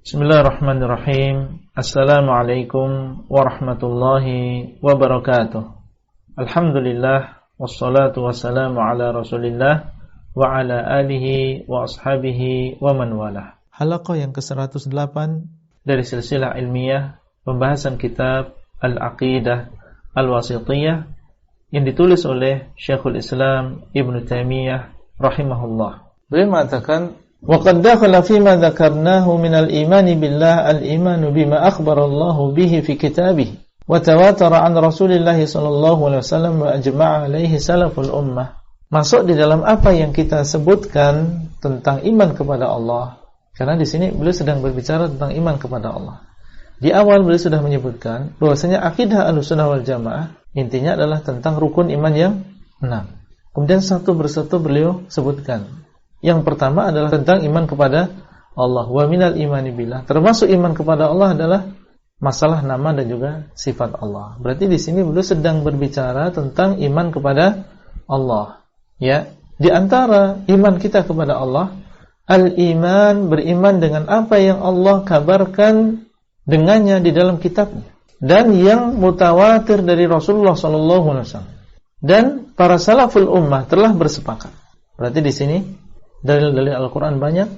Bismillahirrahmanirrahim. Assalamualaikum warahmatullahi wabarakatuh. Alhamdulillah, wassalatu wassalamu ala Rasulillah wa ala alihi wa ashabihi wa man walah. Halaqah yang ke-108 dari silsilah ilmiah pembahasan kitab Al-Aqidah Al-Wasithiyah yang ditulis oleh Syekhul Islam Ibn Taimiyah rahimahullah. Beliau mengatakan, وَقَدْ دَخَلَ فِيمَا ذَكَرْنَاهُ مِنَ الْإِيمَانِ بِاللَّهِ الْإِيمَانُ بِمَا أَخْبَرَ اللَّهُ بِهِ فِي كِتَابِهِ وَتَوَاتَرَ عَنْ رَسُولِ اللَّهِ صَلَّى اللَّهُ عَلَيْهِ وَسَلَّمَ وَأَجْمَعَ عَلَيْهِ سَلَفُ الْأُمَّةِ. Masuk di dalam apa yang kita sebutkan tentang iman kepada Allah. Karena di sini beliau sedang berbicara tentang iman kepada Allah. Di awal beliau sudah menyebutkan bahwasanya akidah Ahlussunnah wal Jamaah intinya adalah tentang rukun iman yang 6. Kemudian satu persatu beliau sebutkan. Yang pertama adalah tentang iman kepada Allah. Wa minal imani billah. Termasuk iman kepada Allah adalah masalah nama dan juga sifat Allah. Berarti di sini beliau sedang berbicara tentang iman kepada Allah. Ya, di antara iman kita kepada Allah, al-iman, beriman dengan apa yang Allah kabarkan dengannya di dalam kitabnya dan yang mutawatir dari Rasulullah SAW. Dan para salaful ummah telah bersepakat. Berarti di sini dalil-dalil Al-Quran banyak,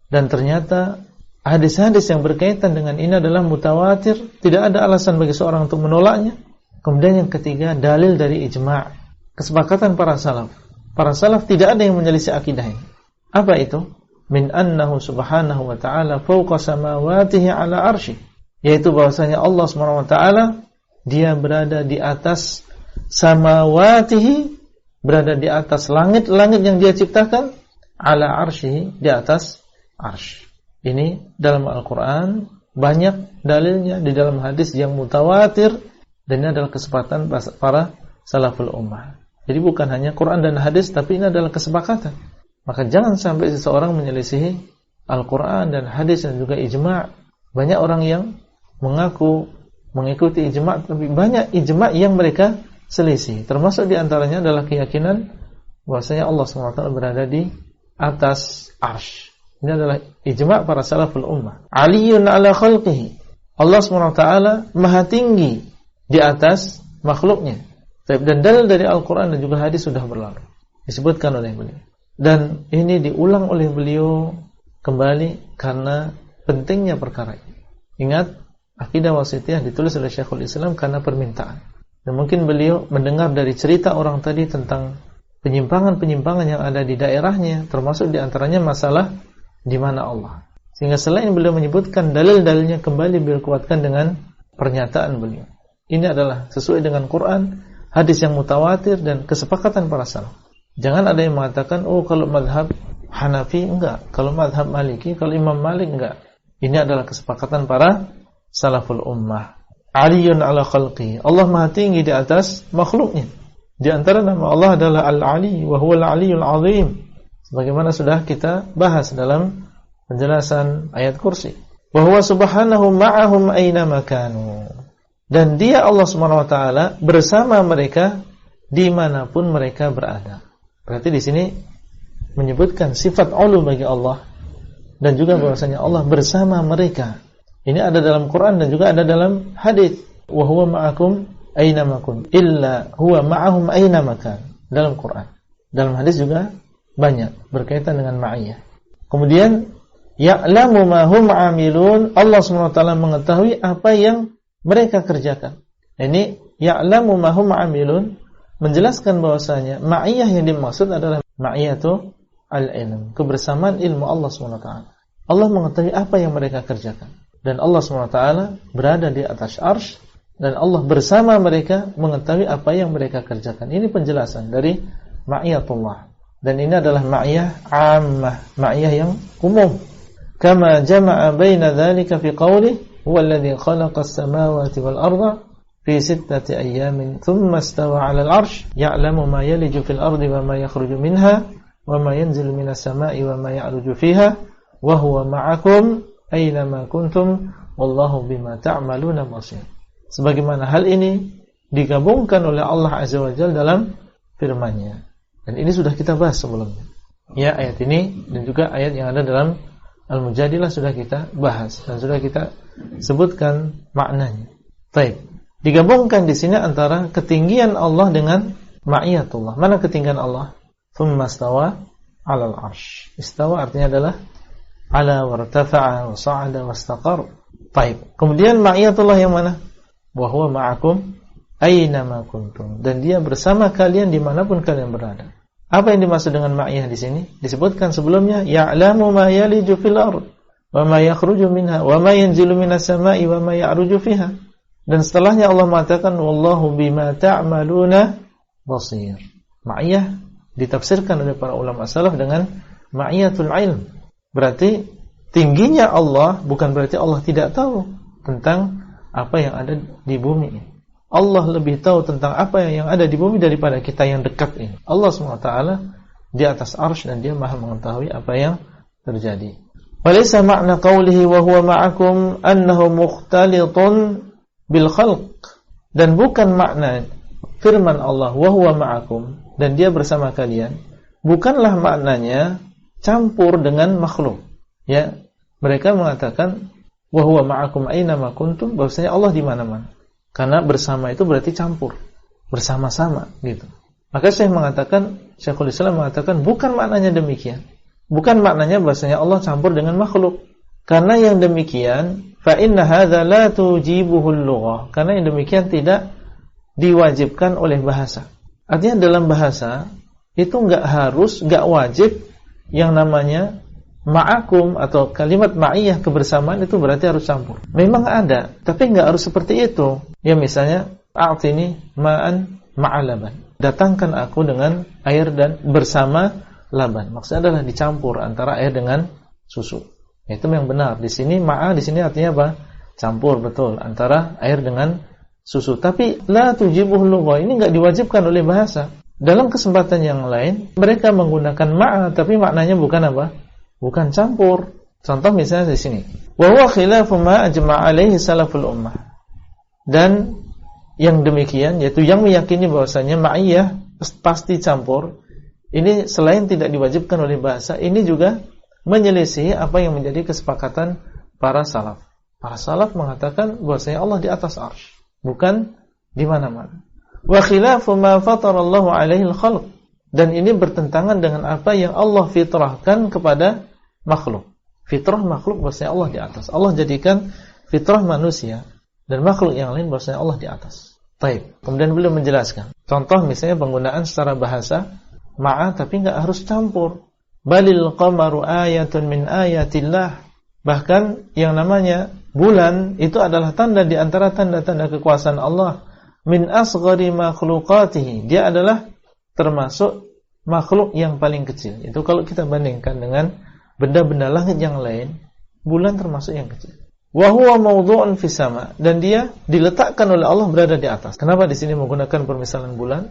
dan ternyata hadis-hadis yang berkaitan dengan ini adalah mutawatir, tidak ada alasan bagi seorang untuk menolaknya. Kemudian yang ketiga, dalil dari ijma', kesepakatan para salaf. Para salaf tidak ada yang menyelisih akidah ini. Apa itu? Min annahu subhanahu wa ta'ala fawqa samawatihi ala arshi, yaitu bahwasanya Allah subhanahu wa ta'ala dia berada di atas samawatihi, berada di atas langit-langit yang dia ciptakan, ala arsyihi, di atas arsy. Ini dalam Al-Quran banyak dalilnya, di dalam hadis yang mutawatir, dan ini adalah kesepakatan para salaful ummah. Jadi bukan hanya Quran dan hadis, tapi ini adalah kesepakatan. Maka jangan sampai seseorang menyelisihi Al-Quran dan hadis dan juga ijma'. Banyak orang yang mengaku mengikuti ijma', tapi banyak ijma' yang mereka selisih. Termasuk di antaranya adalah keyakinan bahwasanya Allah SWT berada di atas arsy. Ini adalah ijma' para salaful ummah. Aliyun ala khalqihi, Allah SWT maha tinggi di atas makhluknya. Dan dalil dari Al-Quran dan juga hadis sudah berlalu, disebutkan oleh beliau. Dan ini diulang oleh beliau kembali karena pentingnya perkara ini. Ingat, Aqidah Wasithiyah ditulis oleh Syekhul Islam karena permintaan. Dan mungkin beliau mendengar dari cerita orang tadi tentang penyimpangan-penyimpangan yang ada di daerahnya, termasuk di antaranya masalah di mana Allah. Sehingga selain beliau menyebutkan dalil-dalilnya, kembali beliau kuatkan dengan pernyataan beliau. Ini adalah sesuai dengan Quran, hadis yang mutawatir dan kesepakatan para salaf. Jangan ada yang mengatakan, oh kalau madhab Hanafi enggak, kalau madhab Maliki, kalau Imam Malik enggak. Ini adalah kesepakatan para salaful ummah. Aliyun ala khalqi, Allah maha tinggi di atas makhluknya. Di antara nama Allah adalah Al-Ali wa huwa Al-Aliyul Azim, sebagaimana sudah kita bahas dalam penjelasan ayat kursi. Wa huwa subhanahu ma'ahum aina makanu, dan dia Allah Subhanahu wa taala bersama mereka dimanapun mereka berada. Berarti di sini menyebutkan sifat ulu bagi Allah dan juga bahwasanya Allah bersama mereka. Ini ada dalam Quran dan juga ada dalam hadis. Wa huwa ma'akum aina makum illa huwa ma'ahum aina makan, dalam Quran. Dalam hadis juga banyak berkaitan dengan ma'iyah. Kemudian ya'lamu ma hum 'amilun, Allah SWT mengetahui apa yang mereka kerjakan. Ini ya'lamu ma hum 'amilun menjelaskan bahwasanya ma'iyah yang dimaksud adalah ma'iyatu al-ilm, kebersamaan ilmu Allah SWT. Allah mengetahui apa yang mereka kerjakan, dan Allah SWT berada di atas arsy, dan Allah bersama mereka mengetahui apa yang mereka kerjakan. Ini penjelasan dari ma'iyatullah. Dan ini adalah ma'iyah ammah, ma'iyah yang umum. Kama jama'a baina dzalika fi qawlihi huwa alladhi khalaqa as-samawati wal arda fi 6 ayyamin thumma istawa 'ala al-'arsy ya'lamu ma yaliju fil ardi wa ma yakhruju minha wa ma yanzilu minas sama'i wa ma ya'ruju fiha wa huwa ma'akum aina ma kuntum wallahu bima ta'maluna basir. Sebagaimana hal ini digabungkan oleh Allah Azza wa Jalla dalam firman-Nya. Dan ini sudah kita bahas sebelumnya. Ya, ayat ini dan juga ayat yang ada dalam Al-Mujadilah sudah kita bahas dan sudah kita sebutkan maknanya. Baik. Digabungkan di sini antara ketinggian Allah dengan ma'iyatullah. Mana ketinggian Allah? Tsumma istawa 'alal 'arsy. Istawa artinya adalah ala wartafa'a wa sa'ada wastaqar. Baik. Kemudian ma'iyatullah yang mana? Wa huwa ma'akum aina ma kuntum. Dan dia bersama kalian dimanapun kalian berada. Apa yang dimaksud dengan ma'iyah di sini? Disebutkan sebelumnya, ya'lamu ma yaliju fil ard wa ma yakhruju minha wa ma yanzilu minas sama'i wa ma ya'ruju fiha. Dan setelahnya Allah mengatakan wallahu bima ta'maluna basir. Ma'iyah ditafsirkan oleh para ulama salaf dengan ma'iyatul ilm. Berarti tingginya Allah bukan berarti Allah tidak tahu tentang apa yang ada di bumi ini. Allah lebih tahu tentang apa yang ada di bumi daripada kita yang dekat ini. Allah SWT di atas arsy dan dia maha mengetahui apa yang terjadi. Walaysa ma'na qawlihi wa huwa ma'akum annahu mukhtalitun bil khalq. Dan bukan makna firman Allah wa huwa ma'akum dan dia bersama kalian, bukanlah maknanya campur dengan makhluk. Ya, mereka mengatakan wa huwa ma'akum aina ma kuntum, bahwasanya Allah di mana-mana. Karena bersama itu berarti campur, bersama-sama gitu. Maka Syekhul Islam mengatakan bukan maknanya demikian. Bukan maknanya bahwasanya Allah campur dengan makhluk. Karena yang demikian fa inna hadza la tujibuhu al-lughah. Karena yang demikian tidak diwajibkan oleh bahasa. Artinya dalam bahasa itu enggak wajib yang namanya ma'akum atau kalimat ma'iyah kebersamaan itu berarti harus campur. Memang ada, tapi enggak harus seperti itu. Ya misalnya a'tini ma'an ma'alaban. Datangkan aku dengan air dan bersama laban. Maksudnya adalah dicampur antara air dengan susu. Itu yang benar. Di sini ma'a di sini artinya apa? Campur, betul, antara air dengan susu. Tapi la tujibuhul lughah ini enggak diwajibkan oleh bahasa. Dalam kesempatan yang lain mereka menggunakan ma'a tapi maknanya bukan apa? Bukan campur. Contoh misalnya di sini. Wa huwa khilafu ma ajma'a alaihi salaful ummah. Dan yang demikian yaitu yang meyakini bahwasanya ma'iyah pasti campur. Ini selain tidak diwajibkan oleh bahasa, ini juga menyelisihi apa yang menjadi kesepakatan para salaf. Para salaf mengatakan bahwasanya Allah di atas arsy, bukan di mana-mana. Wa khilafu ma fatarallahu alaihi al-khalq. Dan ini bertentangan dengan apa yang Allah fitrahkan kepada makhluk. Fitrah makhluk bahwasanya Allah di atas. Allah jadikan fitrah manusia dan makhluk yang lain bahwasanya Allah di atas. Baik. Kemudian beliau menjelaskan. Contoh misalnya penggunaan secara bahasa ma'a tapi enggak harus campur. Balil qamaru ayatun min ayatillah. Bahkan yang namanya bulan itu adalah tanda di antara tanda-tanda kekuasaan Allah. Min asghari makhluqatihi. Dia adalah termasuk makhluk yang paling kecil. Itu kalau kita bandingkan dengan benda-benda langit yang lain, bulan termasuk yang kecil. Wa huwa mawdhu'un fis sama, dan dia diletakkan oleh Allah berada di atas. Kenapa di sini menggunakan permisalan bulan?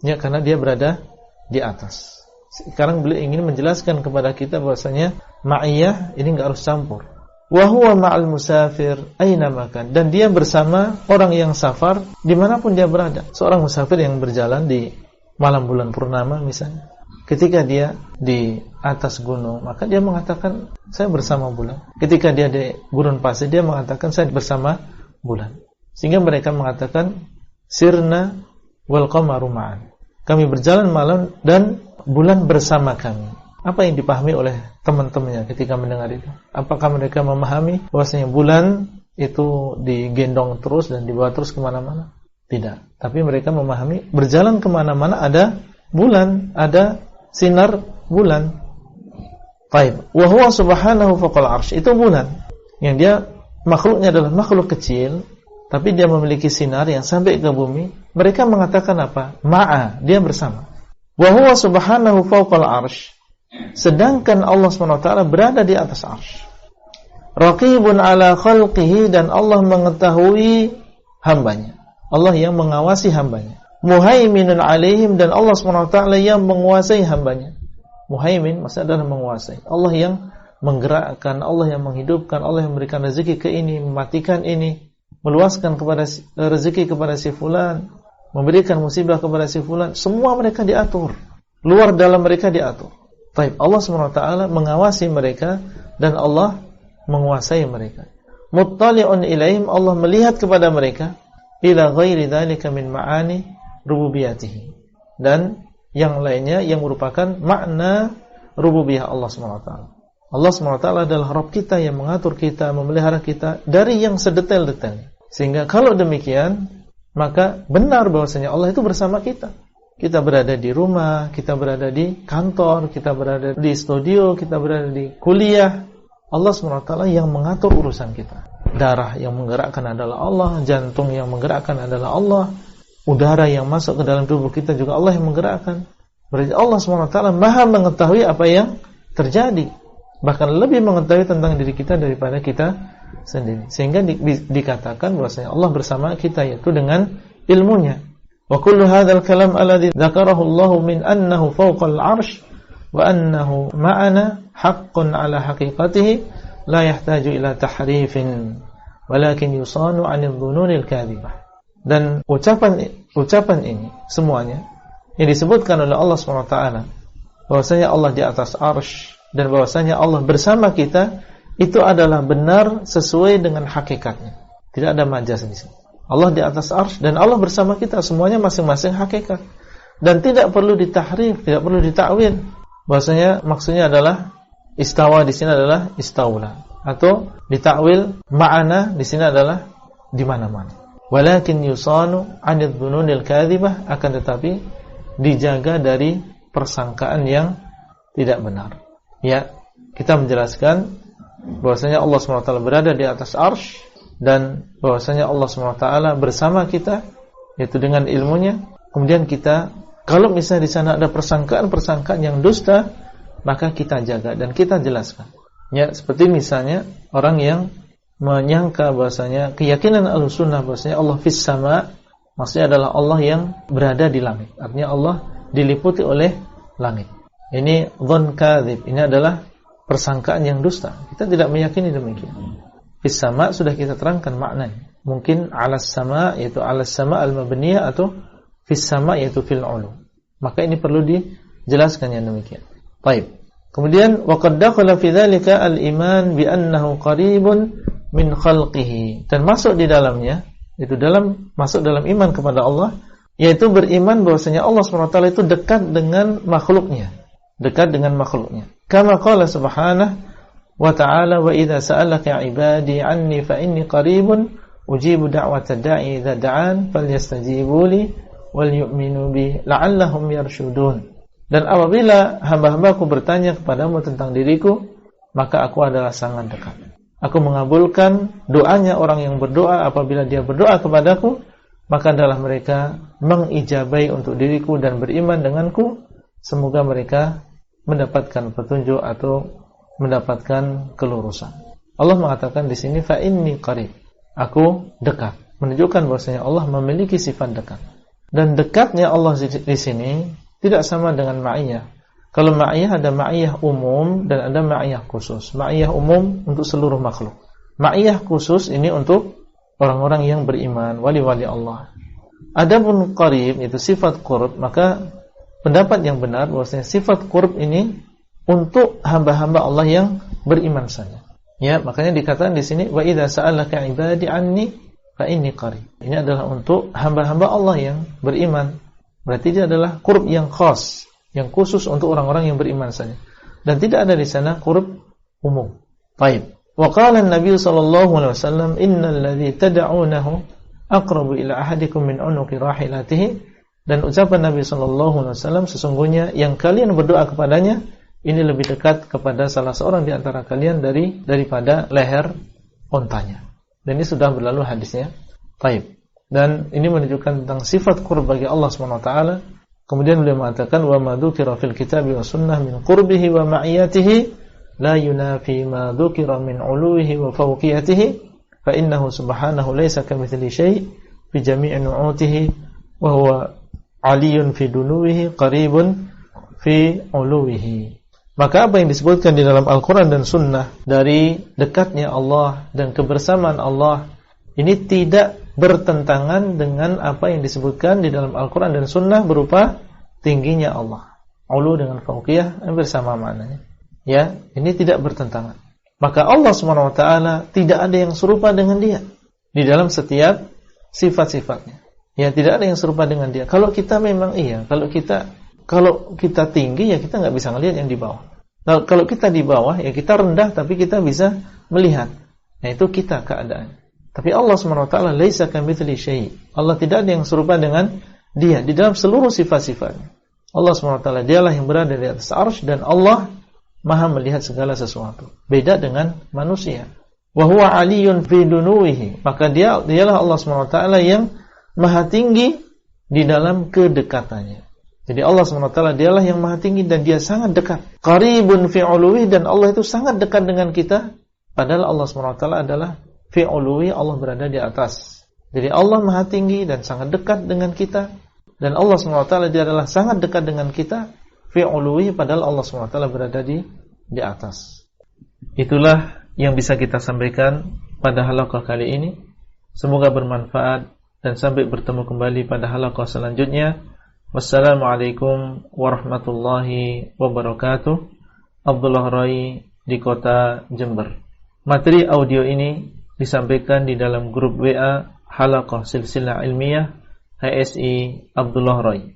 Ya karena dia berada di atas. Sekarang beliau ingin menjelaskan kepada kita bahwasanya ma'iyah ini enggak harus campur. Wa huwa ma'al musafir aina makan, dan dia bersama orang yang safar dimanapun dia berada. Seorang musafir yang berjalan di malam bulan purnama misalnya, ketika dia di atas gunung, maka dia mengatakan saya bersama bulan. Ketika dia di gurun pasir, dia mengatakan saya bersama bulan. Sehingga mereka mengatakan sirna wal qamaru ma'an. Kami berjalan malam dan bulan bersama kami. Apa yang dipahami oleh teman-temannya ketika mendengar itu? Apakah mereka memahami bahwasanya bulan itu digendong terus dan dibawa terus kemana-mana? Tidak. Tapi mereka memahami berjalan kemana-mana ada bulan, ada sinar bulan. Baik. Wa huwa subhanahu fawqal arsy. Itu bulan. Yang dia makhluknya adalah makhluk kecil, tapi dia memiliki sinar yang sampai ke bumi. Mereka mengatakan apa? Ma'a, dia bersama. Wa huwa subhanahu fawqal arsy. Sedangkan Allah SWT berada di atas arsy. Raqibun ala khalqihi, dan Allah mengetahui hambanya. Allah yang mengawasi hambanya. Muhaiminun alaihim, dan Allah SWT yang menguasai hambanya. Muhaimin maksudnya adalah menguasai. Allah yang menggerakkan, Allah yang menghidupkan, Allah yang memberikan rezeki ke ini, mematikan ini, meluaskan kepada rezeki kepada si fulan, memberikan musibah kepada si fulan. Semua mereka diatur. Luar dalam mereka diatur. Baik, Allah SWT mengawasi mereka dan Allah menguasai mereka. Muttali'un ilaihim, Allah melihat kepada mereka, ila ghairi dzalika min ma'ani rububiyatihi, dan yang lainnya yang merupakan makna rububiyah Allah SWT. Allah SWT adalah Rabb kita yang mengatur kita, memelihara kita dari yang sedetail-detail. Sehingga kalau demikian, maka benar bahwasanya Allah itu bersama kita. Kita berada di rumah, kita berada di kantor, kita berada di studio, kita berada di kuliah. Allah SWT yang mengatur urusan kita. Darah yang menggerakkan adalah Allah, jantung yang menggerakkan adalah Allah, udara yang masuk ke dalam tubuh kita juga Allah yang menggerakkan. Berarti Allah SWT maha mengetahui apa yang terjadi, bahkan lebih mengetahui tentang diri kita daripada kita sendiri. Sehingga dikatakan bahwasanya Allah bersama kita, yaitu dengan ilmunya. Wa kullu hadzal kalam alladhi dzakarahu Allah min annahu fawqal 'arsy wa annahu ma'ana haqqun 'ala haqiqatihi la yahtaju ila tahrifin walakin yusanu 'anil dhununil kadhibah. Dan ucapan ini semuanya yang disebutkan oleh Allah SWT, bahwasanya Allah di atas 'arsy dan bahwasanya Allah bersama kita, itu adalah benar sesuai dengan hakikatnya. Tidak ada majas di sini. Allah di atas 'arsy dan Allah bersama kita, semuanya masing-masing hakikat. Dan tidak perlu ditahrif, tidak perlu ditakwil. Bahwasanya maksudnya adalah istawa di sini adalah istaula, atau ditakwil ma'ana di sini adalah di mana-mana. Walakin yusanu 'anil dhununil kadzibah, akan tetapi dijaga dari persangkaan yang tidak benar. Ya, kita menjelaskan bahwasanya Allah SWT berada di atas 'arsy dan bahwasanya Allah SWT bersama kita, yaitu dengan ilmunya. Kemudian kita, kalau misalnya di sana ada persangkaan-persangkaan yang dusta, maka kita jaga dan kita jelaskan. Ya, seperti misalnya orang yang menyangka bahwasanya keyakinan Ahlussunnah bahwasanya Allah fis sama, maksudnya adalah Allah yang berada di langit. Artinya Allah diliputi oleh langit. Ini dzan kadzib, ini adalah persangkaan yang dusta. Kita tidak meyakini demikian. Fis sama sudah kita terangkan maknanya. Mungkin 'alas sama, yaitu 'alas sama al-mabniyah, atau fis sama, yaitu fil 'ulu. Maka ini perlu dijelaskan yang demikian. Baik. Kemudian wa qad dakhala fi dzalika al-iman bi annahu qaribun min khalqihi, dan masuk di dalamnya, itu masuk dalam iman kepada Allah, yaitu beriman bahwasanya Allah SWT itu dekat dengan makhluknya. Dekat dengan makhluknya. Kama qala subhanahu wa ta'ala, wa idza sa'alaka 'ibadi 'anni fa inni qaribun ujibu da'watad da'i idza da'an falyastajibu li wal yu'minu bi la'allahum yarshudun. Dan apabila hamba-hambaku bertanya kepadamu tentang diriku, maka aku adalah sangat dekat. Aku mengabulkan doanya orang yang berdoa apabila dia berdoa kepadaku, maka adalah mereka mengijabai untuk diriku dan beriman denganku. Semoga mereka mendapatkan petunjuk atau mendapatkan kelurusan. Allah mengatakan di sini fa inni qarib, aku dekat, menunjukkan bahwasanya Allah memiliki sifat dekat. Dan dekatnya Allah di sini tidak sama dengan ma'iyah. Kalau ma'iyah ada ma'iyah umum dan ada ma'iyah khusus. Ma'iyah umum untuk seluruh makhluk. Ma'iyah khusus ini untuk orang-orang yang beriman, wali-wali Allah. Adapun qarib itu sifat qurb, maka pendapat yang benar bahwasanya sifat qurb ini untuk hamba-hamba Allah yang beriman saja. Ya, makanya dikatakan di sini wa idza sa'alaka 'ibadi 'anni fa inni qarib. Ini adalah untuk hamba-hamba Allah yang beriman. Berarti dia adalah qurb yang khas, yang khusus untuk orang-orang yang beriman saja. Dan tidak ada di sana qurb umum. Baik. Wa qala an-nabiy sallallahu alaihi wasallam innal ladzi tad'unahu aqrabu ila ahadikum min unuqi rahilatihi. Dan ucapan Nabi sallallahu alaihi wasallam, sesungguhnya yang kalian berdoa kepadanya ini lebih dekat kepada salah seorang di antara kalian daripada leher ontanya. Dan ini sudah berlalu hadisnya. Baik. Dan ini menunjukkan tentang sifat qurb bagi Allah SWT. Kemudian beliau mengatakan wa ma dzukira fil kitabi wa sunnah min qurbihi wa ma'iyatihi la yunafi ma dzukira min 'uluwihi wa fawqiyatihi fa innahu subhanahu laysa kamitslihi syai' fi jami'i nu'utihi wa huwa 'aliyyun fi dunuwihi qaribun fi 'uluwihi. Maka apa yang disebutkan di dalam Al-Quran dan Sunnah dari dekatnya Allah dan kebersamaan Allah, ini tidak bertentangan dengan apa yang disebutkan di dalam Al-Quran dan Sunnah berupa tingginya Allah. Ulu dengan fauqiyah bersama maknanya. Ya, ini tidak bertentangan. Maka Allah SWT tidak ada yang serupa dengan dia di dalam setiap sifat-sifatnya. Ya, tidak ada yang serupa dengan dia. Kalau kita memang kalau kita tinggi ya kita nggak bisa ngelihat yang di bawah. Nah, kalau kita di bawah ya kita rendah tapi kita bisa melihat. Nah, itu kita keadaan. Tapi Allah SWT laisa kamitslihi syai'. Allah tidak ada yang serupa dengan dia di dalam seluruh sifat-sifatnya. Allah SWT dialah yang berada di atas arsy dan Allah Maha melihat segala sesuatu. Beda dengan manusia. Wa huwa 'aliyyun fi dunuwihi. Maka dialah Allah SWT yang Maha tinggi di dalam kedekatannya. Jadi Allah SWT dialah yang Maha tinggi dan dia sangat dekat. Qaribun fi 'uluwihi, dan Allah itu sangat dekat dengan kita. Padahal Allah SWT adalah fi 'uluwihi, Allah berada di atas. Jadi Allah Maha tinggi dan sangat dekat dengan kita. Dan Allah SWT dia adalah sangat dekat dengan kita fi 'uluwihi, padahal Allah SWT berada di atas. Itulah yang bisa kita sampaikan pada halaqah kali ini. Semoga bermanfaat dan sampai bertemu kembali pada halaqah selanjutnya. Wassalamualaikum warahmatullahi wabarakatuh. Abdullah Rai di kota Jember. Materi audio ini disampaikan di dalam grup WA Halaqah Silsilah Ilmiah HSI Abdullah Rai.